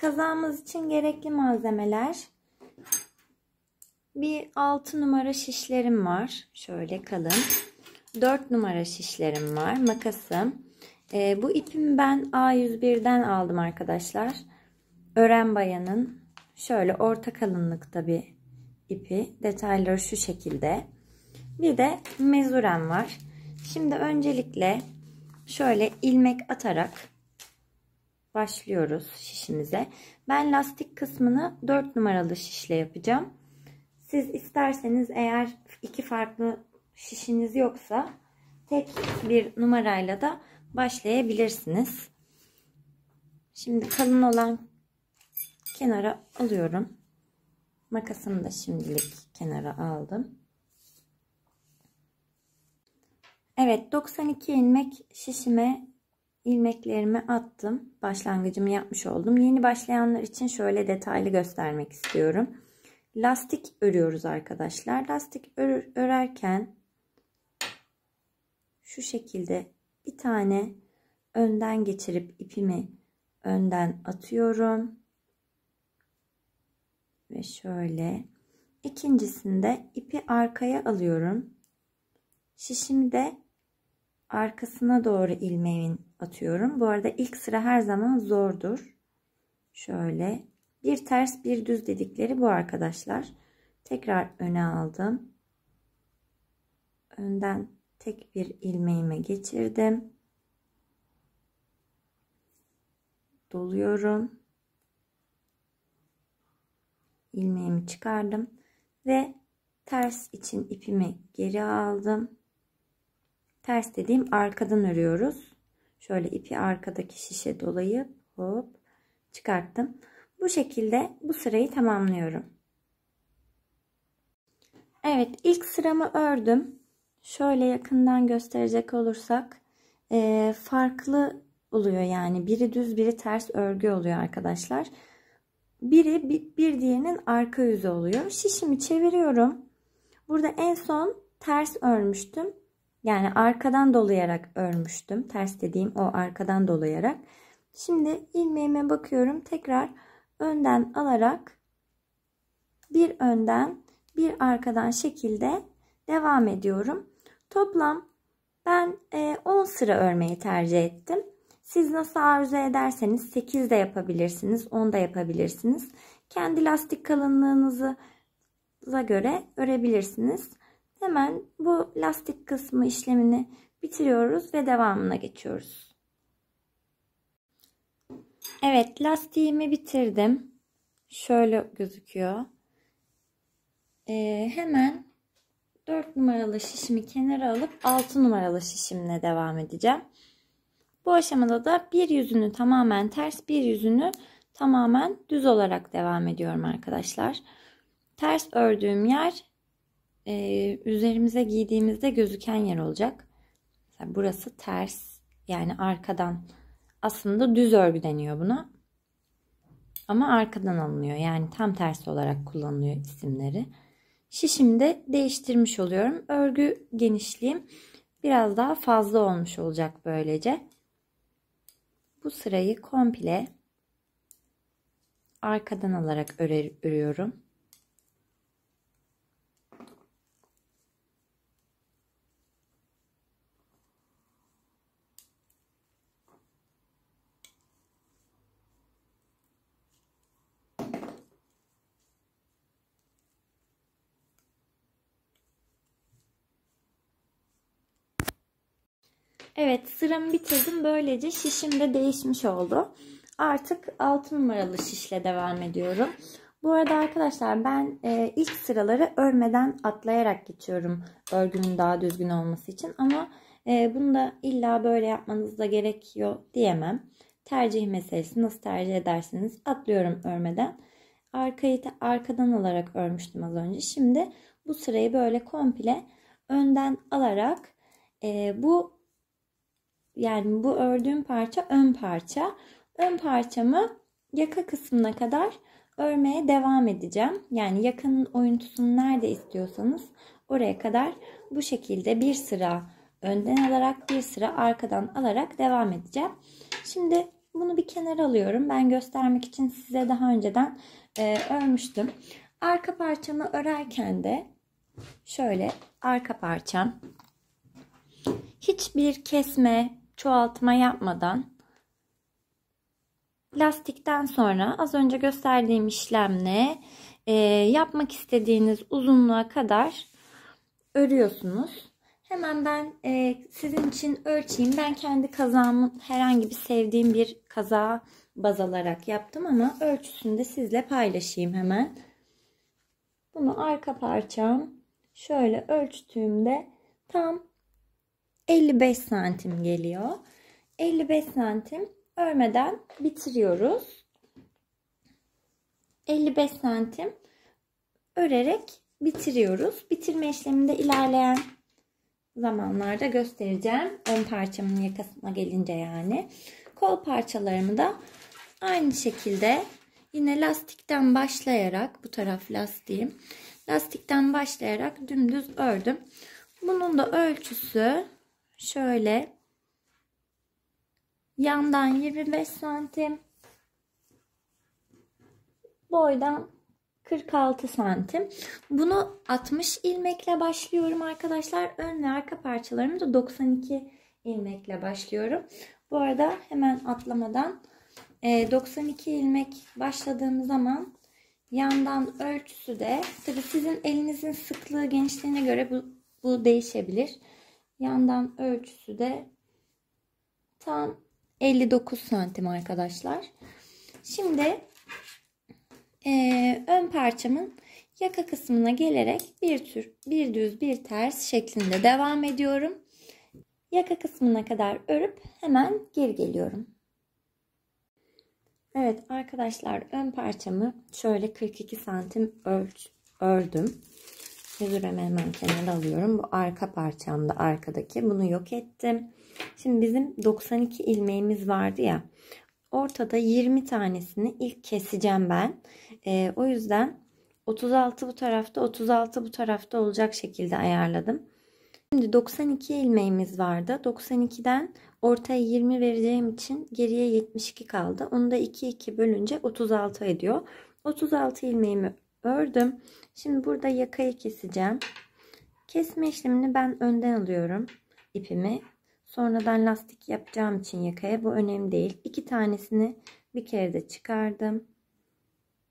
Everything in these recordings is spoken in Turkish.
kazağımız için gerekli malzemeler. Bir 6 numara şişlerim var. Şöyle kalın. 4 numara şişlerim var. Makasım. Bu ipimi ben A101'den aldım arkadaşlar. Ören Bayan'ın şöyle orta kalınlıkta bir ipi. Detayları şu şekilde. Bir de mezurem var. Şimdi öncelikle şöyle ilmek atarak başlıyoruz şişimize. Ben lastik kısmını 4 numaralı şişle yapacağım. Siz isterseniz eğer iki farklı şişiniz yoksa tek bir numarayla da başlayabilirsiniz. Şimdi kalın olan kenara alıyorum. Makasımı da şimdilik kenara aldım. Evet, 92 ilmek şişime ilmeklerimi attım. Başlangıcımı yapmış oldum. Yeni başlayanlar için şöyle detaylı göstermek istiyorum. Lastik örüyoruz arkadaşlar. Lastik örerken şu şekilde bir tane önden geçirip ipimi önden atıyorum. Ve şöyle ikincisinde ipi arkaya alıyorum. Şişimi de arkasına doğru ilmeğimi atıyorum. Bu arada ilk sıra her zaman zordur. Şöyle bir ters bir düz dedikleri bu arkadaşlar. Tekrar öne aldım. Önden tek bir ilmeğime geçirdim. Doluyorum. İlmeğimi çıkardım ve ters için ipimi geri aldım. Ters dediğim arkadan örüyoruz. Şöyle ipi arkadaki şişe dolayıp hop çıkarttım. Bu şekilde bu sırayı tamamlıyorum. Evet, ilk sıramı ördüm. Şöyle yakından gösterecek olursak farklı oluyor yani. Biri düz biri ters örgü oluyor arkadaşlar. Biri bir diğerinin arka yüzü oluyor. Şişimi çeviriyorum. Burada en son ters örmüştüm. Yani arkadan dolayarak örmüştüm. Ters dediğim o arkadan dolayarak. Şimdi ilmeğime bakıyorum. Tekrar önden alarak bir önden bir arkadan şekilde devam ediyorum. Toplam ben 10 sıra örmeyi tercih ettim. Siz nasıl arzu ederseniz 8 de yapabilirsiniz, 10 da yapabilirsiniz. Kendi lastik kalınlığınıza göre örebilirsiniz. Hemen bu lastik kısmı işlemini bitiriyoruz ve devamına geçiyoruz. Evet, lastiğimi bitirdim. Şöyle gözüküyor. Hemen 4 numaralı şişimi kenara alıp 6 numaralı şişimle devam edeceğim. Bu aşamada da bir yüzünü tamamen ters, bir yüzünü tamamen düz olarak devam ediyorum arkadaşlar. Ters ördüğüm yer üzerimize giydiğimizde gözüken yer olacak. Mesela burası ters, yani arkadan, aslında düz örgü deniyor buna. Ama arkadan alınıyor, yani tam tersi olarak kullanılıyor isimleri. Şişimi de değiştirmiş oluyorum. Örgü genişliğim biraz daha fazla olmuş olacak böylece. Bu sırayı komple arkadan alarak örüyorum. Evet, sıramı bitirdim. Böylece şişim de değişmiş oldu. Artık 6 numaralı şişle devam ediyorum. Bu arada arkadaşlar ben ilk sıraları örmeden atlayarak geçiyorum. Örgünün daha düzgün olması için. Ama bunu da illa böyle yapmanız da gerekiyor diyemem. Tercih meselesi, nasıl tercih ederseniz atlıyorum örmeden. Arkayı da arkadan alarak örmüştüm az önce. Şimdi bu sırayı böyle komple önden alarak bu ördüğüm parça ön parça. Ön parçamı yaka kısmına kadar örmeye devam edeceğim. Yani yakanın oyuntusunu nerede istiyorsanız oraya kadar bu şekilde bir sıra önden alarak bir sıra arkadan alarak devam edeceğim. Şimdi Bunu bir kenara alıyorum. Ben göstermek için size daha önceden örmüştüm. Arka parçamı örerken de şöyle arka parçam hiçbir kesme, çoğaltma yapmadan lastikten sonra az önce gösterdiğim işlemle yapmak istediğiniz uzunluğa kadar örüyorsunuz. Hemen ben sizin için ölçeyim. Ben kendi kazağımı herhangi bir sevdiğim bir kazağa baz alarak yaptım ama ölçüsünü de sizle paylaşayım hemen. Bunu arka parçam şöyle ölçtüğümde tam 55 santim geliyor. 55 santim örmeden bitiriyoruz. 55 santim örerek bitiriyoruz. Bitirme işleminde ilerleyen zamanlarda göstereceğim. Ön parçamın yakasına gelince yani. Kol parçalarımı da aynı şekilde yine lastikten başlayarak, bu taraf lastiğim, lastikten başlayarak dümdüz ördüm. Bunun da ölçüsü şöyle yandan 25 santim, boydan 46 santim. Bunu 60 ilmekle başlıyorum arkadaşlar. Ön ve arka parçalarımı da 92 ilmekle başlıyorum. Bu arada hemen atlamadan 92 ilmek başladığım zaman yandan ölçüsü de tabii sizin elinizin sıklığı, genişliğine göre bu değişebilir. Yandan ölçüsü de tam 59 santim arkadaşlar. Şimdi ön parçamın yaka kısmına gelerek bir düz bir ters şeklinde devam ediyorum. Yaka kısmına kadar örüp hemen geri geliyorum. Evet arkadaşlar, ön parçamı şöyle 42 santim ördüm. Yüzüremi hemen kenara alıyorum. Bu arka parçamda, arkadaki. Bunu yok ettim. Şimdi bizim 92 ilmeğimiz vardı ya. Ortada 20 tanesini ilk keseceğim ben. O yüzden 36 bu tarafta, 36 bu tarafta olacak şekilde ayarladım. Şimdi 92 ilmeğimiz vardı. 92'den ortaya 20 vereceğim için geriye 72 kaldı. Onu da 2 bölünce 36 ediyor. 36 ilmeğimi ördüm. Şimdi burada yakayı keseceğim. Kesme işlemini ben önden alıyorum ipimi. Sonradan lastik yapacağım için yakaya bu önemli değil. 2 tanesini bir kere de çıkardım.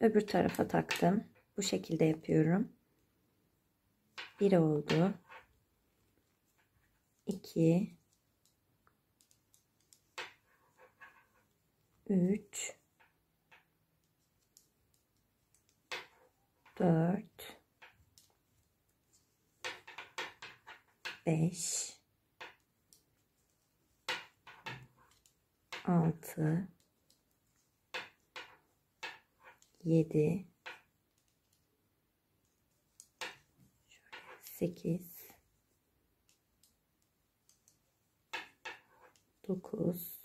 Öbür tarafa taktım. Bu şekilde yapıyorum. 1 oldu. 2 3 4 5 6 7 8 9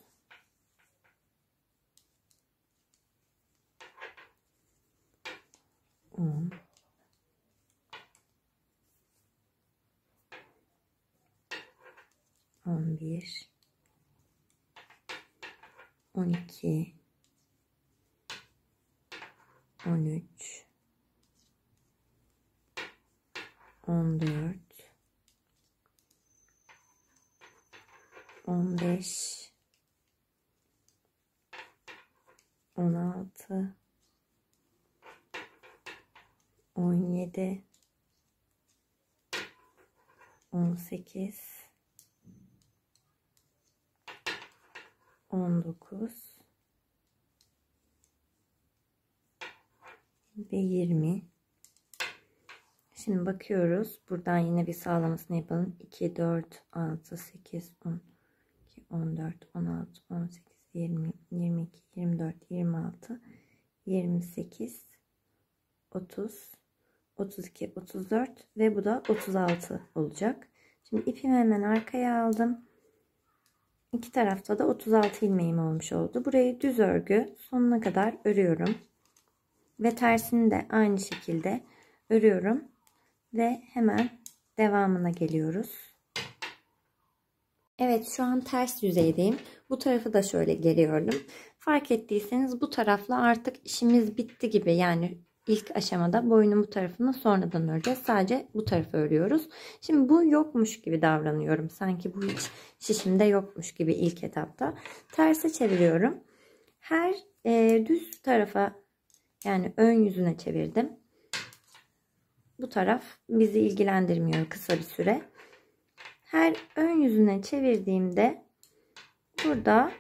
10 11 12 13 14 15 16 17 18 19 ve 20. Şimdi bakıyoruz. Buradan yine bir sağlamasını yapalım. 2, 4, 6, 8, 10, 14, 16, 18, 20, 22, 24, 26, 28, 30, 32, 34 ve bu da 36 olacak. Şimdi ipimi hemen arkaya aldım. İki tarafta da 36 ilmeğim olmuş oldu. Burayı düz örgü sonuna kadar örüyorum. Ve tersini de aynı şekilde örüyorum. Ve hemen devamına geliyoruz. Evet, şu an ters yüzeydeyim. Bu tarafı da şöyle geri ördüm. Fark ettiyseniz bu tarafla artık işimiz bitti gibi. Yani ilk aşamada boynun bu tarafını sonradan öreceğiz. Sadece bu tarafı örüyoruz. Şimdi bu yokmuş gibi davranıyorum. Sanki bu hiç şişimde yokmuş gibi ilk etapta. Terse çeviriyorum. Her düz tarafa, yani ön yüzüne çevirdim. Bu taraf bizi ilgilendirmiyor kısa bir süre. Her ön yüzüne çevirdiğimde burada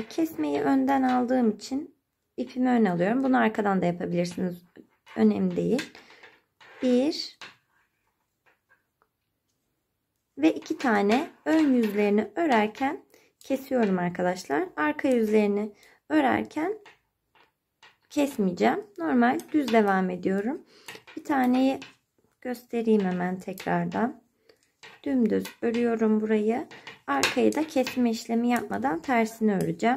kesmeyi önden aldığım için ipimi ön alıyorum. Bunu arkadan da yapabilirsiniz. Önemli değil. 1 ve 2 tane ön yüzlerini örerken kesiyorum arkadaşlar. Arka yüzlerini örerken kesmeyeceğim. Normal düz devam ediyorum. Bir taneyi göstereyim hemen tekrardan. Dümdüz örüyorum burayı. Arkayı da kesme işlemi yapmadan tersini öreceğim.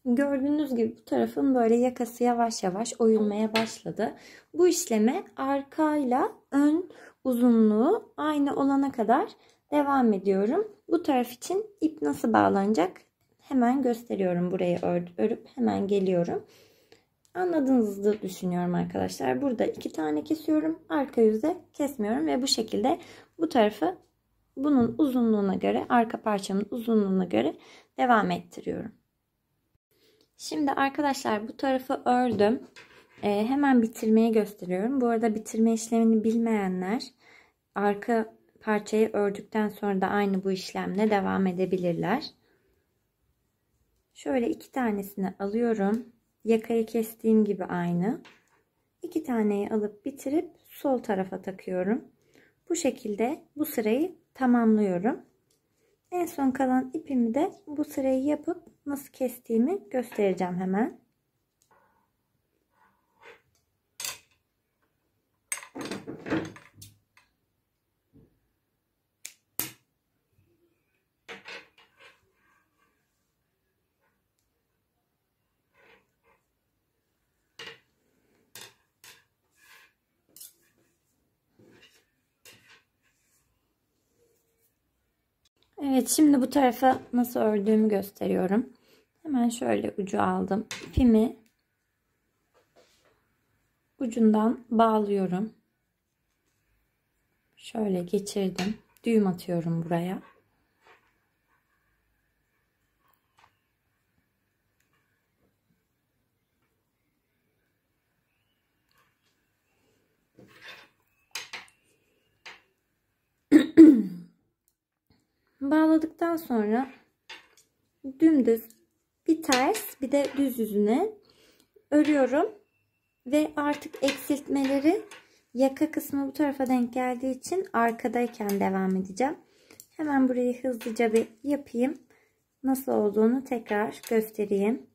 Gördüğünüz gibi bu tarafın böyle yakası yavaş yavaş oyulmaya başladı. Bu işleme arkayla ön uzunluğu aynı olana kadar devam ediyorum. Bu taraf için ip nasıl bağlanacak hemen gösteriyorum. Burayı örüp hemen geliyorum. Anladığınızı düşünüyorum arkadaşlar. Burada 2 tane kesiyorum. Arka yüzde kesmiyorum ve bu şekilde bu tarafı bunun uzunluğuna göre, arka parçamın uzunluğuna göre devam ettiriyorum. Şimdi arkadaşlar bu tarafı ördüm. Hemen bitirmeyi gösteriyorum. Bu arada bitirme işlemini bilmeyenler arka parçayı ördükten sonra da aynı bu işlemle devam edebilirler. Şöyle 2 tanesini alıyorum. Yakayı kestiğim gibi aynı. 2 taneyi alıp bitirip sol tarafa takıyorum. Bu şekilde bu sırayı tamamlıyorum. En son kalan ipimi de bu sırayı yapıp nasıl kestiğimi göstereceğim hemen. Evet, şimdi bu tarafa nasıl ördüğümü gösteriyorum. Hemen şöyle ucu aldım. İpimi ucundan bağlıyorum. Şöyle geçirdim. Düğüm atıyorum buraya. Bağladıktan sonra dümdüz bir ters bir de düz yüzüne örüyorum ve artık eksiltmeleri yaka kısmı bu tarafa denk geldiği için arkadayken devam edeceğim. Hemen burayı hızlıca bir yapayım. Nasıl olduğunu tekrar göstereyim.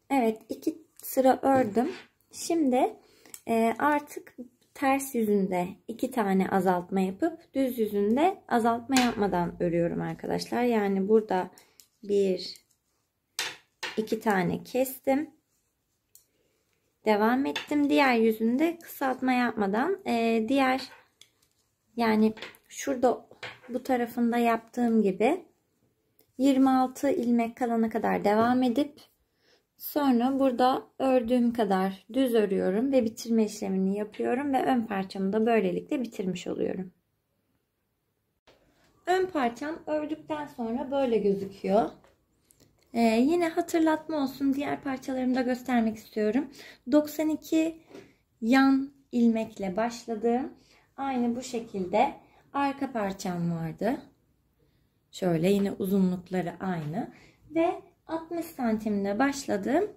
Evet, 2 sıra ördüm. Şimdi artık ters yüzünde 2 tane azaltma yapıp düz yüzünde azaltma yapmadan örüyorum arkadaşlar. Yani burada 2 tane kestim. Devam ettim. Diğer yüzünde kısaltma yapmadan diğer, yani şurada bu tarafında yaptığım gibi 26 ilmek kalana kadar devam edip sonra burada ördüğüm kadar düz örüyorum ve bitirme işlemini yapıyorum ve ön parçamı da böylelikle bitirmiş oluyorum. Ön parçam ördükten sonra böyle gözüküyor. Yine hatırlatma olsun, diğer parçalarımı da göstermek istiyorum. 92 yan ilmekle başladım. Aynı bu şekilde arka parçam vardı. Şöyle yine uzunlukları aynı ve 60 santimle başladığım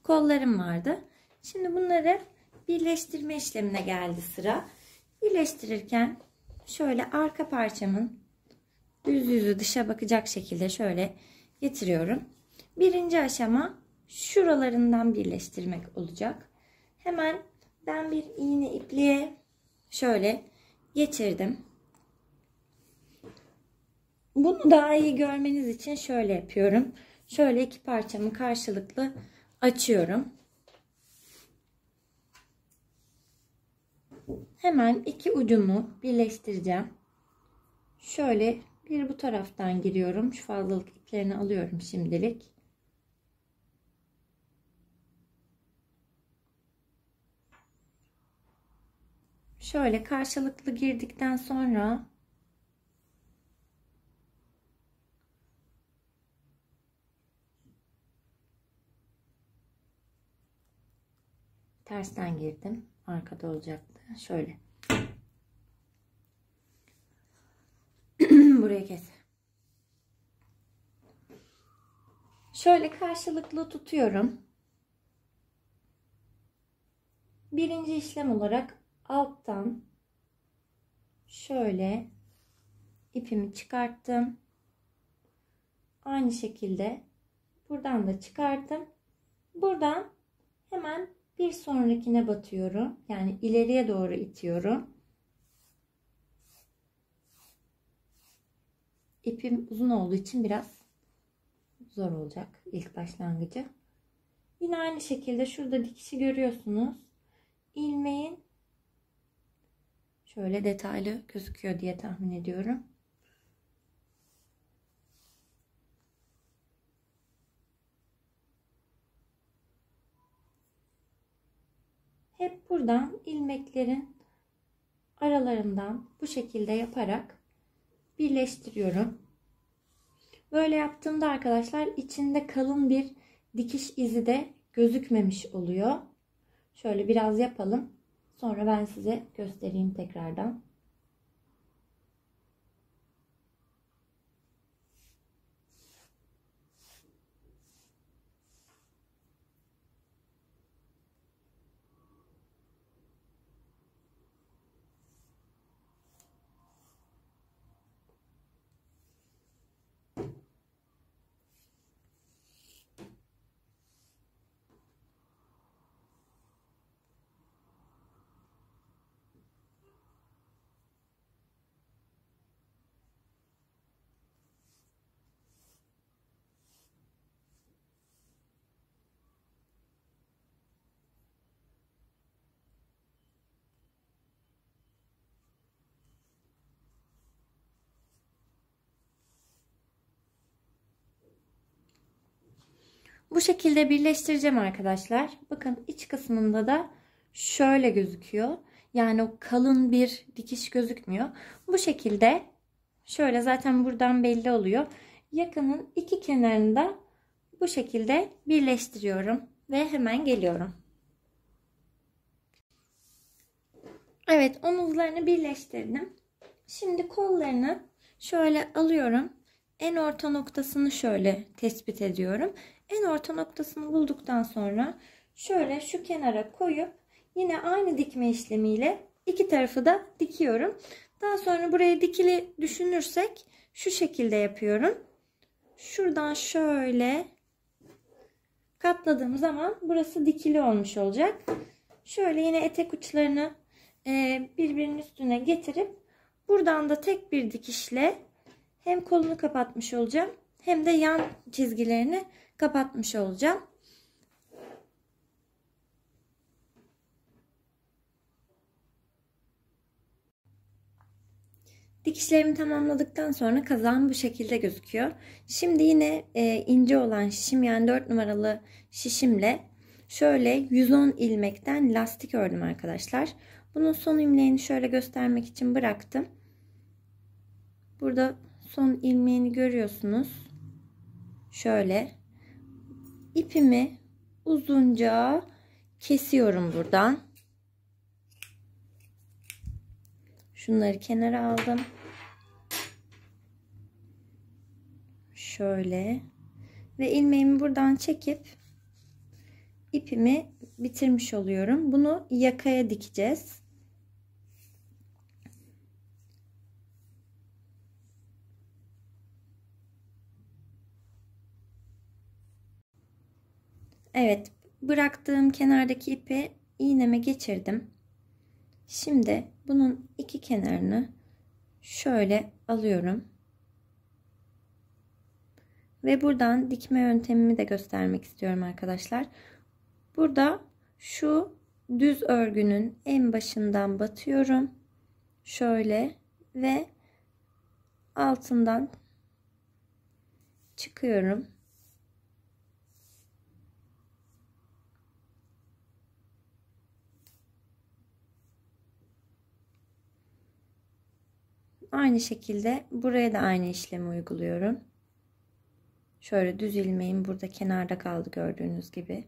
kollarım vardı. Şimdi bunları birleştirme işlemine geldi sıra. Birleştirirken şöyle arka parçamın düz yüzü dışa bakacak şekilde şöyle getiriyorum. Birinci aşama şuralarından birleştirmek olacak. Hemen ben bir iğne ipliğe şöyle geçirdim. Bunu daha iyi görmeniz için şöyle yapıyorum. Şöyle iki parçamı karşılıklı açıyorum. Hemen iki ucunu birleştireceğim. Şöyle bir bu taraftan giriyorum. Şu fazlalık iplerini alıyorum şimdilik. Şöyle karşılıklı girdikten sonra tersten girdim. Arkada olacaktı. Şöyle. Buraya kes. Şöyle karşılıklı tutuyorum. Birinci işlem olarak alttan şöyle ipimi çıkarttım. Aynı şekilde buradan da çıkarttım. Buradan hemen bir sonrakine batıyorum. Yani ileriye doğru itiyorum. İpim uzun olduğu için biraz zor olacak ilk başlangıcı. Yine aynı şekilde şurada dikişi görüyorsunuz. İlmeğin şöyle detaylı gözüküyor diye tahmin ediyorum. Hep buradan ilmeklerin aralarından bu şekilde yaparak birleştiriyorum. Böyle yaptığımda arkadaşlar içinde kalın bir dikiş izi de gözükmemiş oluyor. Şöyle biraz yapalım. Sonra ben size göstereyim tekrardan. Bu şekilde birleştireceğim arkadaşlar. Bakın iç kısmında da şöyle gözüküyor. Yani o kalın bir dikiş gözükmüyor. Bu şekilde şöyle zaten buradan belli oluyor. Yakanın iki kenarını da bu şekilde birleştiriyorum ve hemen geliyorum. Evet, omuzlarını birleştirdim. Şimdi kollarını şöyle alıyorum. En orta noktasını şöyle tespit ediyorum. En orta noktasını bulduktan sonra şöyle şu kenara koyup yine aynı dikme işlemiyle iki tarafı da dikiyorum. Daha sonra burayı dikili düşünürsek şu şekilde yapıyorum. Şuradan şöyle katladığım zaman burası dikili olmuş olacak. Şöyle yine etek uçlarını birbirinin üstüne getirip buradan da tek bir dikişle hem kolunu kapatmış olacağım hem de yan çizgilerini kapatmış olacağım. Dikişlerimi tamamladıktan sonra kazağım bu şekilde gözüküyor. Şimdi yine ince olan şişim, yani 4 numaralı şişimle şöyle 110 ilmekten lastik ördüm arkadaşlar. Bunun son ilmeğini şöyle göstermek için bıraktım. Burada son ilmeğini görüyorsunuz. Şöyle ipimi uzunca kesiyorum buradan. Şunları kenara aldım. Şöyle ve ilmeğimi buradan çekip ipimi bitirmiş oluyorum. Bunu yakaya dikeceğiz. Evet, bıraktığım kenardaki ipi iğneme geçirdim. Şimdi bunun iki kenarını şöyle alıyorum. Ve buradan dikme yöntemimi de göstermek istiyorum arkadaşlar. Burada şu düz örgünün en başından batıyorum. Şöyle ve altından çıkıyorum. Aynı şekilde buraya da aynı işlemi uyguluyorum. Şöyle düz ilmeğim burada kenarda kaldı gördüğünüz gibi.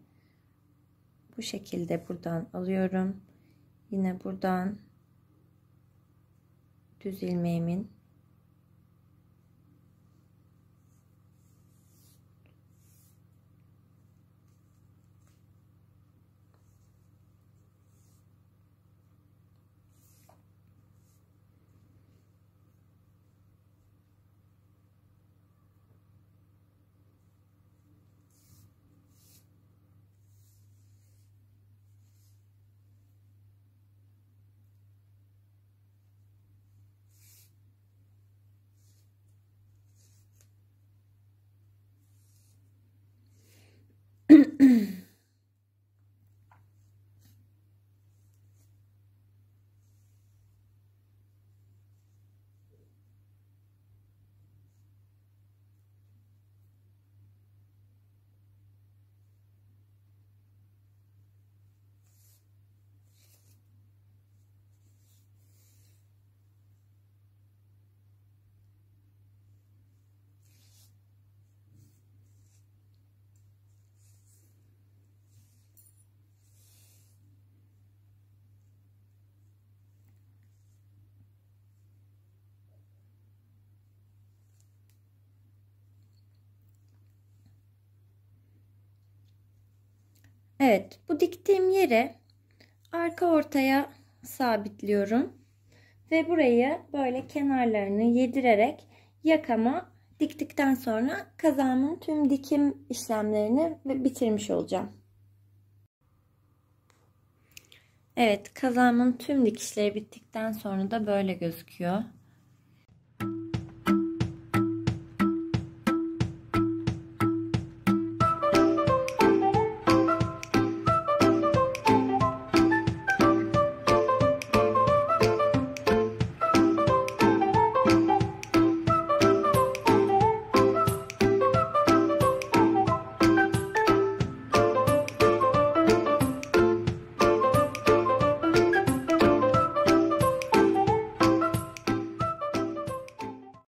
Bu şekilde buradan alıyorum. Yine buradan düz ilmeğimin Evet, bu diktiğim yere arka ortaya sabitliyorum ve burayı böyle kenarlarını yedirerek yakama diktikten sonra kazağımın tüm dikim işlemlerini bitirmiş olacağım. Evet, kazağımın tüm dikişleri bittikten sonra da böyle gözüküyor.